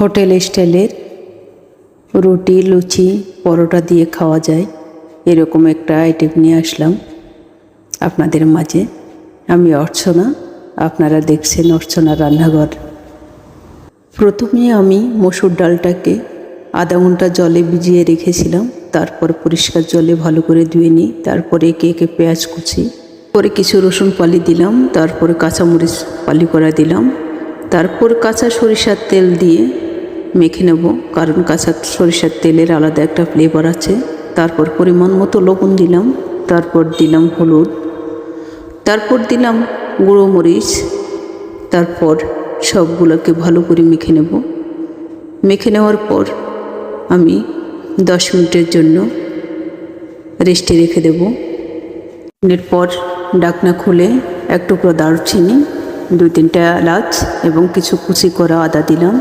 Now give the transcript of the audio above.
Hotel স্টাইলের রুটি, লুচি, পরোটা দিয়ে খাওয়া যায় এরকম একটা আইটেম নিয়ে আসলাম আপনাদের মাঝে। আমি অর্চনা, আপনারা দেখছেন অর্চনা রান্নাঘর। প্রথমে আমি মসুর ডালটাকে আধা ঘন্টা জলে ভিজিয়ে রেখেছিলাম, তারপর পরিষ্কার জলে ভালো করে ধুয়ে নিই। তারপরে একে একে পেঁয়াজ কুচি, পরে কিছু রসুন ফালি দিলাম, তারপরে কাঁচামরিচ ফালি করা দিলাম, তারপর কাঁচা সরিষার তেল দিয়ে মেখে নেব, কারণ কাঁচা সরিষার তেলের আলাদা একটা ফ্লেভার আছে। তারপর পরিমাণ মতো লবণ দিলাম, তারপর দিলাম হলুদ, তারপর দিলাম গুঁড়ো মরিচ, তারপর সবগুলোকে ভালো করে মেখে নেব। মেখে নেওয়ার পর আমি 10 মিনিটের জন্য রেস্টে রেখে দেব। এরপর ঢাকনা খুলে এক টুকরো দারুচিনি, 2-3টা এলাচ এবং কিছু কুচি করা আদা দিলাম।